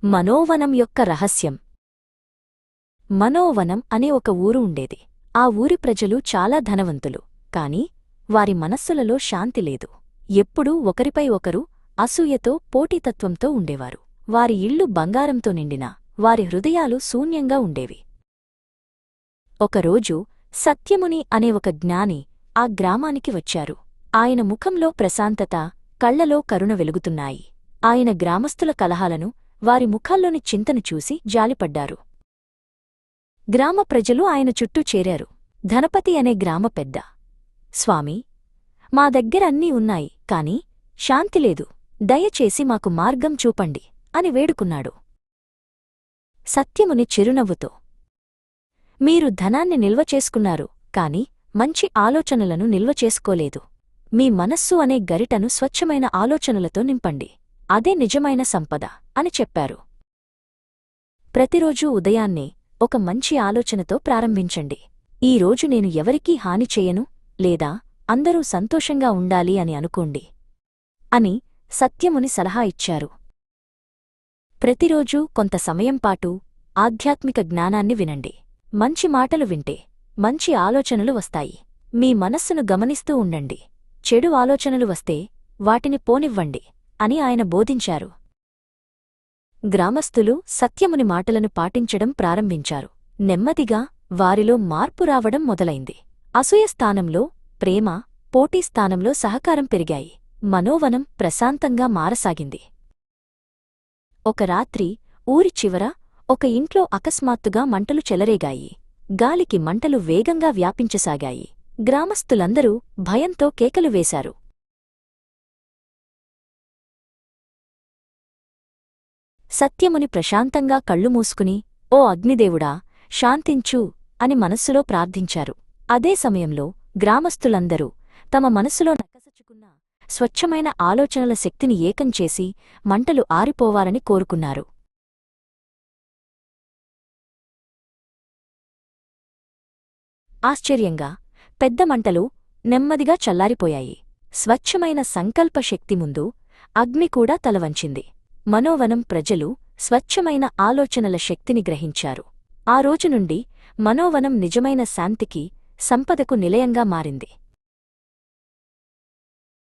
మనోవనం యొక్క రహస్యం. మనోవనం అనే ఒక ఊరు ఉండేది. ఆ ఊరి ప్రజలు చాలా ధనవంతులు, కాని వారి మనస్సులలో శాంతి లేదు. ఎప్పుడూ ఒకరిపై ఒకరు అసూయతో పోటీతత్వంతో ఉండేవారు. వారి ఇళ్ళు బంగారంతో నిండినా వారి హృదయాలు శూన్యంగా ఉండేవి. ఒకరోజు సత్యముని అనే ఒక జ్ఞాని ఆ గ్రామానికి వచ్చారు. ఆయన ముఖంలో ప్రశాంతత, కళ్లలో కరుణ వెలుగుతున్నాయి. ఆయన గ్రామస్తుల కలహాలను, వారి ముఖాల్లోని చింతను చూసి జాలిపడ్డారు. గ్రామ ప్రజలు ఆయన చుట్టూ చేరారు. ధనపతి అనే గ్రామ పెద్ద, స్వామీ, మా దగ్గర అన్నీ ఉన్నాయి, కాని శాంతిలేదు. దయచేసి మాకు మార్గం చూపండి అని వేడుకున్నాడు. సత్యముని చిరునవ్వుతో, మీరు ధనాన్ని నిల్వ చేసుకున్నారు, కాని మంచి ఆలోచనలను నిల్వ చేసుకోలేదు. మీ మనస్సు అనే గరిటను స్వచ్ఛమైన ఆలోచనలతో నింపండి. అదే నిజమైన సంపద అని చెప్పారు. ప్రతిరోజూ ఉదయాన్నే ఒక మంచి ఆలోచనతో ప్రారంభించండి. ఈరోజు నేను ఎవరికీ హాని చేయను, లేదా అందరూ సంతోషంగా ఉండాలి అని అనుకోండి అని సత్యముని సలహా ఇచ్చారు. ప్రతిరోజూ కొంత సమయం పాటు ఆధ్యాత్మిక జ్ఞానాన్ని వినండి. మంచి మాటలు వింటే మంచి ఆలోచనలు వస్తాయి. మీ మనస్సును గమనిస్తూ ఉండండి. చెడు ఆలోచనలు వస్తే వాటిని పోనివ్వండి అని ఆయన బోధించారు. గ్రామస్థులు సత్యముని మాటలను పాటించడం ప్రారంభించారు. నెమ్మదిగా వారిలో మార్పు రావడం మొదలైంది. అసూయ స్థానంలో ప్రేమ, పోటీ స్థానంలో సహకారం పెరిగాయి. మనోవనం ప్రశాంతంగా మారసాగింది. ఒక రాత్రి ఊరి చివర ఒక ఇంట్లో అకస్మాత్తుగా మంటలు చెలరేగాయి. గాలికి మంటలు వేగంగా వ్యాపించసాగాయి. గ్రామస్థులందరూ భయంతో కేకలు వేశారు. సత్యముని ప్రశాంతంగా కళ్ళు మూసుకుని, ఓ అగ్నిదేవుడా, శాంతించు అని మనస్సులో ప్రార్థించారు. అదే సమయంలో గ్రామస్థులందరూ తమ మనస్సులో నకసచుకున్న స్వచ్ఛమైన ఆలోచనల శక్తిని ఏకం చేసి మంటలు ఆరిపోవాలని కోరుకున్నారు. ఆశ్చర్యంగా పెద్ద మంటలు నెమ్మదిగా చల్లారిపోయాయి. స్వచ్ఛమైన సంకల్ప శక్తి ముందు అగ్ని కూడా తలవంచింది. మనోవనం ప్రజలు స్వచ్ఛమైన ఆలోచనల శక్తిని గ్రహించారు. ఆ రోజు నుండి మనోవనం నిజమైన శాంతికి, సంపదకు నిలయంగా మారింది.